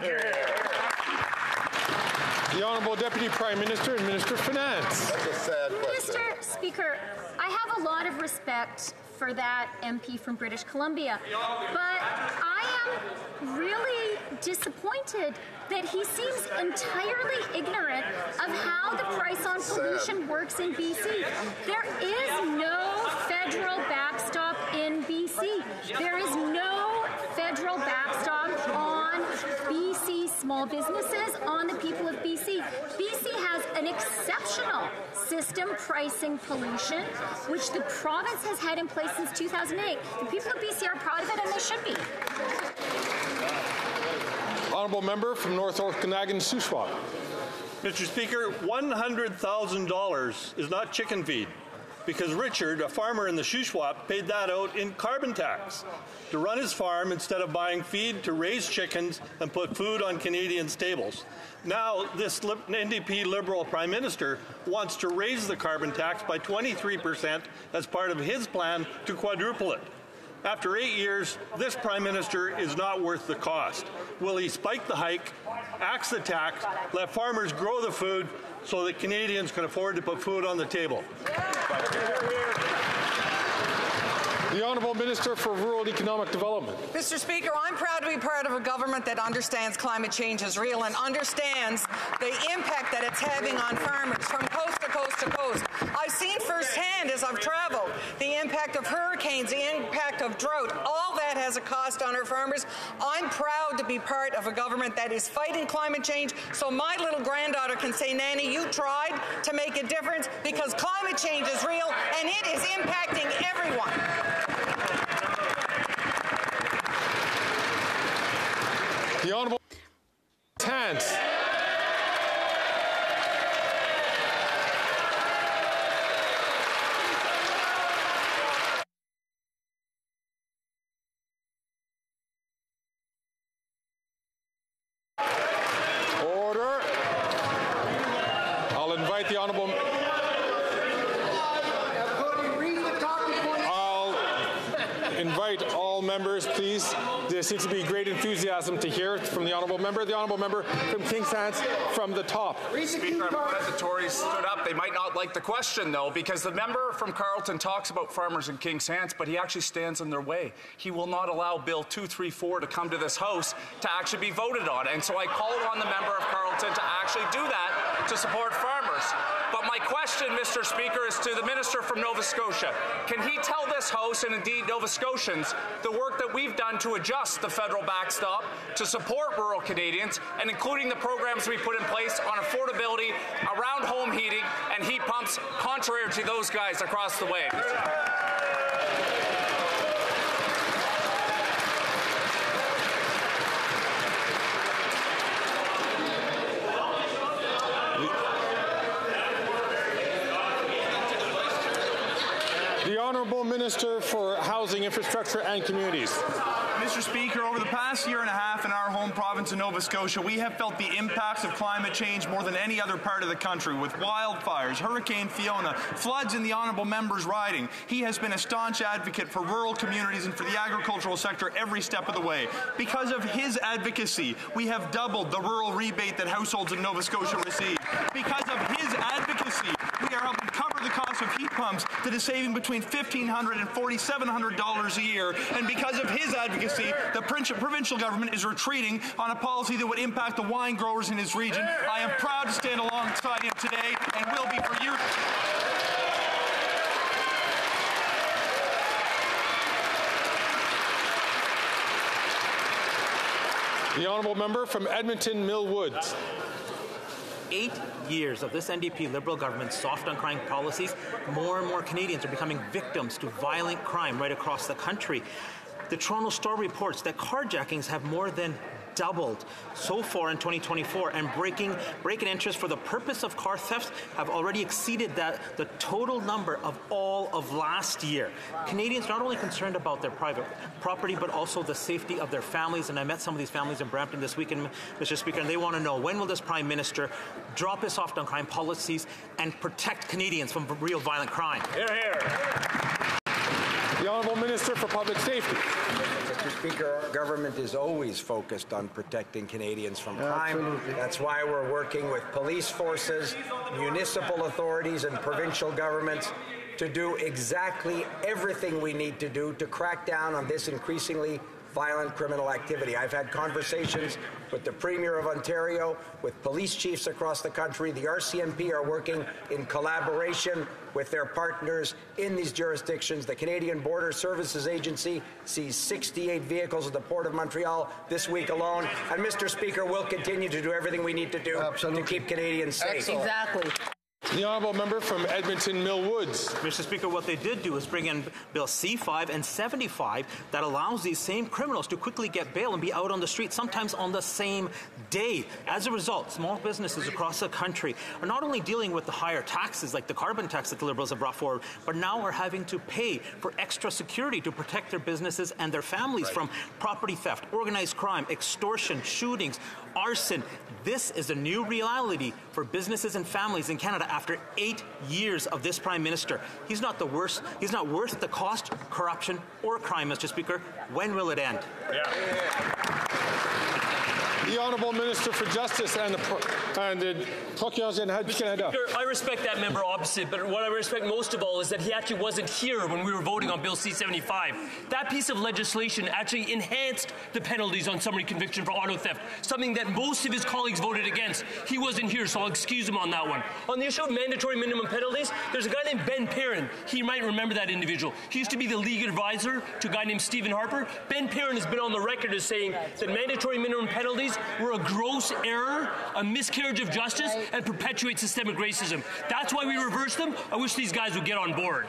The Honourable Deputy Prime Minister and Minister of Finance. That's a sad question. Mr. Speaker, I have a lot of respect for that MP from British Columbia, but I I am really disappointed that he seems entirely ignorant of how the price on pollution works in BC. There is no federal backstop in BC. There is no federal backstop on BC small businesses, on the people of BC. BC has an exceptional system pricing pollution, which the province has had in place since 2008. The people of BC are proud of it, and they should be. Honourable member from North Okanagan, Shuswap. Mr. Speaker, $100,000 is not chicken feed, because Richard, a farmer in the Shuswap, paid that out in carbon tax to run his farm instead of buying feed to raise chickens and put food on Canadians' tables. Now, this NDP Liberal Prime Minister wants to raise the carbon tax by 23% as part of his plan to quadruple it. After 8 years, this Prime Minister is not worth the cost. Will he spike the hike, axe the tax, let farmers grow the food so that Canadians can afford to put food on the table? The Honourable Minister for Rural Economic Development. Mr. Speaker, I'm proud to be part of a government that understands climate change is real and understands the impact that it's having on farmers from coast to coast to coast. I've seen firsthand as I've traveled the impact of hurricanes, the impact of drought. All that has a cost on our farmers. I'm proud to be part of a government that is fighting climate change so my little granddaughter can say, Nanny, you tried to make a difference, because climate change is real and it is impacting everyone. The Honourable Hands. Order. I'll invite the Honourable. I'll invite all members, please. There seems to be great enthusiasm to hear from the Honourable Member. The Honourable Member from Kings Hants from the top. Speaker, I'm glad the Tories stood up. They might not like the question, though, because the member from Carleton talks about farmers in Kings Hants, but he actually stands in their way. He will not allow Bill 234 to come to this House to actually be voted on. And so I called on the member of Carleton to actually do that to support farmers. But my question, Mr. Speaker, is to the Minister from Nova Scotia. Can he tell this House, and indeed Nova Scotians, the work that we've done to adjust the federal backstop to support rural Canadians, and including the programs we put in place on affordability around home heating and heat pumps, contrary to those guys across the way? The Honourable Minister for Housing, Infrastructure and Communities. Mr. Speaker, over the past year and a half in our home province of Nova Scotia, we have felt the impacts of climate change more than any other part of the country, with wildfires, Hurricane Fiona, floods in the Honourable Member's riding. He has been a staunch advocate for rural communities and for the agricultural sector every step of the way. Because of his advocacy, we have doubled the rural rebate that households in Nova Scotia receive. Because of his advocacy, we are helping cover the cost of heat pumps that is saving between $1,500 and $4,700 a year. And because of his advocacy, the provincial government is retreating on a policy that would impact the wine growers in his region. I am proud to stand alongside him today and will be for years. The Honourable Member from Edmonton Mill Woods. 8 years of this NDP Liberal government's soft on crime policies, more and more Canadians are becoming victims to violent crime right across the country. The Toronto Star reports that carjackings have more than doubled so far in 2024, and break-in entries for the purpose of car thefts have already exceeded the total number of all of last year. Canadians are not only concerned about their private property, but also the safety of their families, and I met some of these families in Brampton this weekend, Mr. Speaker, and they want to know, when will this Prime Minister drop his soft on crime policies and protect Canadians from real violent crime? Hear, hear. The Honourable Minister for Public Safety. Mr. Speaker, our government is always focused on protecting Canadians from crime. Absolutely. That's why we're working with police forces, municipal authorities, and provincial governments to do exactly everything we need to do to crack down on this increasingly violent criminal activity. I've had conversations with the Premier of Ontario, with police chiefs across the country. The RCMP are working in collaboration with their partners in these jurisdictions. The Canadian Border Services Agency sees 68 vehicles at the Port of Montreal this week alone. And, Mr. Speaker, we'll continue to do everything we need to do to keep Canadians safe. Excellent. Exactly. The honourable member from Edmonton Mill Woods. Mr. Speaker, what they did do is bring in Bill C5 and 75 that allows these same criminals to quickly get bail and be out on the street, sometimes on the same day. As a result, small businesses across the country are not only dealing with the higher taxes like the carbon tax that the Liberals have brought forward, but now are having to pay for extra security to protect their businesses and their families from property theft, organized crime, extortion, shootings, arson. This is a new reality for businesses and families in Canada after 8 years of this Prime Minister. He's not the worst. He's not worth the cost, corruption, or crime, Mr. Speaker. When will it end? The Honourable Minister for Justice and the Procureur General du Canada. I respect that member opposite, but what I respect most of all is that he actually wasn't here when we were voting on Bill C-75. That piece of legislation actually enhanced the penalties on summary conviction for auto theft, something that most of his colleagues voted against. He wasn't here, so I'll excuse him on that one. On the issue of mandatory minimum penalties, there's a guy named Ben Perrin. He might remember that individual. He used to be the legal advisor to a guy named Stephen Harper. Ben Perrin has been on the record as saying that mandatory minimum penalties were a gross error, a miscarriage of justice, and perpetuate systemic racism. That's why we reversed them. I wish these guys would get on board.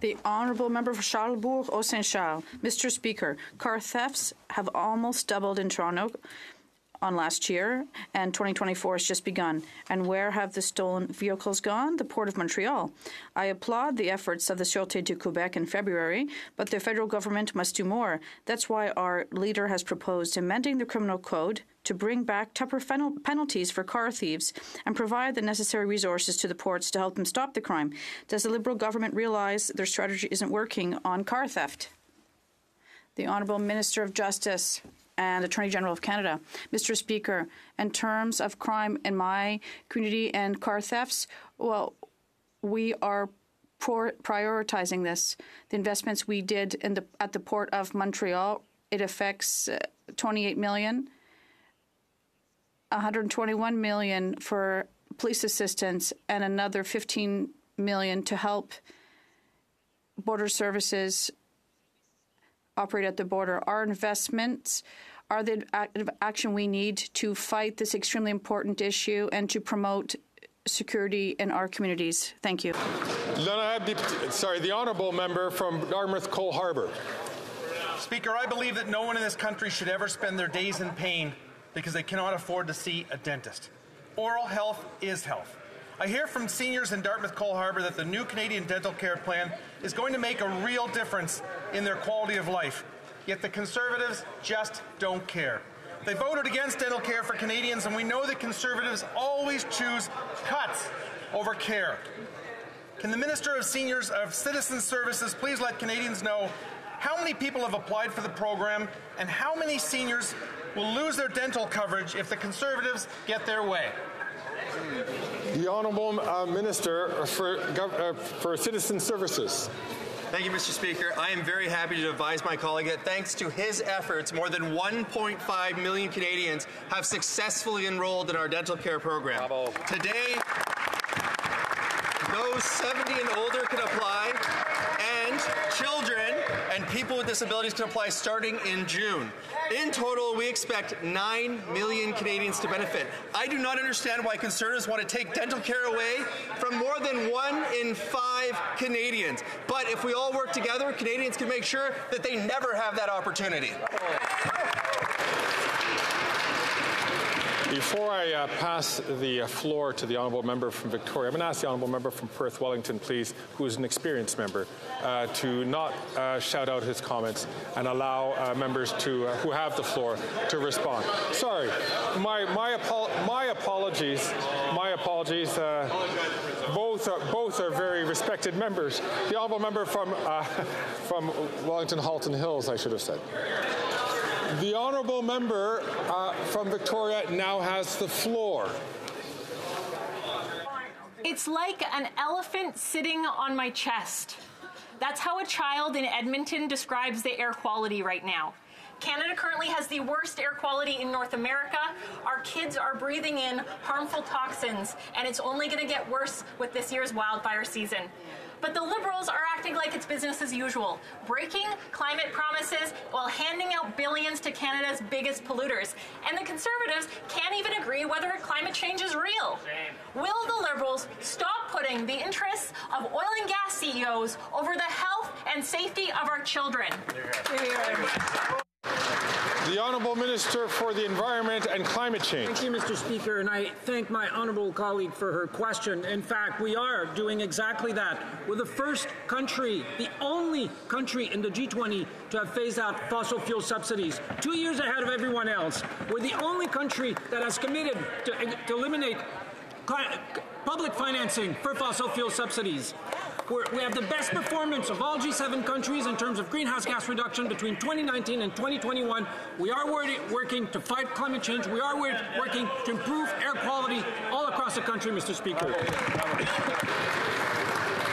The Honourable Member for Charlesbourg-Haut-Saint-Charles. Mr. Speaker, car thefts have almost doubled in Toronto on last year, and 2024 has just begun. And where have the stolen vehicles gone? The Port of Montreal. I applaud the efforts of the Sûreté du Québec in February, but the federal government must do more. That's why our leader has proposed amending the criminal code to bring back tougher penalties for car thieves and provide the necessary resources to the ports to help them stop the crime. Does the Liberal government realize their strategy isn't working on car theft? The Honourable Minister of Justice and Attorney General of Canada. Mr. Speaker, in terms of crime in my community and car thefts, well, we are prioritizing this. The investments we did at the Port of Montreal, it affects 28 million, 121 million for police assistance, and another 15 million to help border services operate at the border. Our investments are the action we need to fight this extremely important issue and to promote security in our communities. Thank you. The Honourable Member from Dartmouth Cole Harbour. Speaker, I believe that no one in this country should ever spend their days in pain because they cannot afford to see a dentist. Oral health is health. I hear from seniors in Dartmouth Cole Harbour that the new Canadian Dental Care Plan is going to make a real difference in their quality of life. Yet the Conservatives just don't care. They voted against dental care for Canadians, and we know that Conservatives always choose cuts over care. Can the Minister of Seniors of Citizen Services please let Canadians know how many people have applied for the program and how many seniors will lose their dental coverage if the Conservatives get their way? The Honourable Minister for Citizen Services. Thank you, Mr. Speaker. I am very happy to advise my colleague that thanks to his efforts, more than 1.5 million Canadians have successfully enrolled in our dental care program. Bravo. Today, those 70 and older can apply, and children and people with disabilities can apply starting in June. In total, we expect 9 million Canadians to benefit. I do not understand why Conservatives want to take dental care away from more than 1 in 5 Canadians. But if we all work together, Canadians can make sure that they never have that opportunity. Before I pass the floor to the Honourable Member from Victoria, I'm going to ask the Honourable Member from Perth Wellington, please, who is an experienced member, to not shout out his comments and allow members who have the floor to respond. Sorry, my apologies. My apologies. Both are very respected members. The Honourable Member from Wellington Halton Hills, I should have said. The Honourable Member from Victoria now has the floor. It's like an elephant sitting on my chest. That's how a child in Edmonton describes the air quality right now. Canada currently has the worst air quality in North America. Our kids are breathing in harmful toxins, and it's only going to get worse with this year's wildfire season. But the Liberals are acting like it's business as usual, breaking climate promises while handing out billions to Canada's biggest polluters. And the Conservatives can't even agree whether climate change is real. Will the Liberals stop putting the interests of oil and gas CEOs over the health and safety of our children? The Honourable Minister for the Environment and Climate Change. Thank you, Mr. Speaker, and I thank my honourable colleague for her question. In fact, we are doing exactly that. We're the first country, the only country in the G20 to have phased out fossil fuel subsidies, 2 years ahead of everyone else. We're the only country that has committed to eliminate public financing for fossil fuel subsidies. We have the best performance of all G7 countries in terms of greenhouse gas reduction between 2019 and 2021. We are working to fight climate change. We are working to improve air quality all across the country, Mr. Speaker.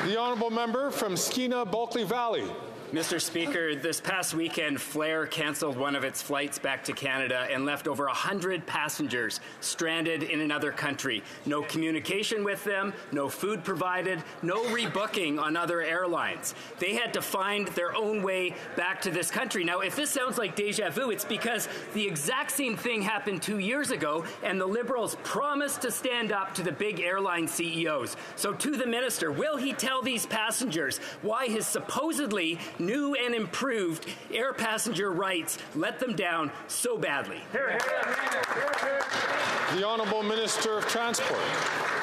The honourable member from Skeena Bulkley Valley. Mr. Speaker, this past weekend, Flair cancelled one of its flights back to Canada and left over 100 passengers stranded in another country. No communication with them, no food provided, no rebooking on other airlines. They had to find their own way back to this country. Now, if this sounds like deja vu, it's because the exact same thing happened 2 years ago, and the Liberals promised to stand up to the big airline CEOs. So to the minister, will he tell these passengers why his supposedly new and improved air passenger rights let them down so badly? The Honourable Minister of Transport.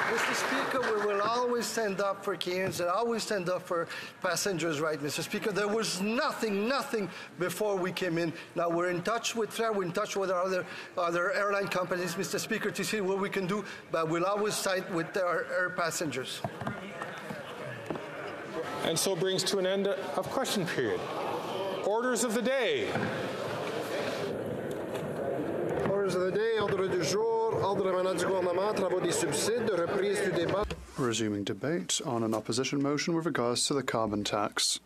Mr. Speaker, we will always stand up for Canadians and always stand up for passengers' rights, Mr. Speaker. There was nothing before we came in. Now we're in touch with Flair, we're in touch with our other airline companies, Mr. Speaker, to see what we can do, but we'll always side with our air passengers. And so brings to an end of question period. Orders of the day. Orders of the day, ordre du jour, ordre émanant du gouvernement, travaux des subsides, reprise du débat. Resuming debate on an opposition motion with regards to the carbon tax.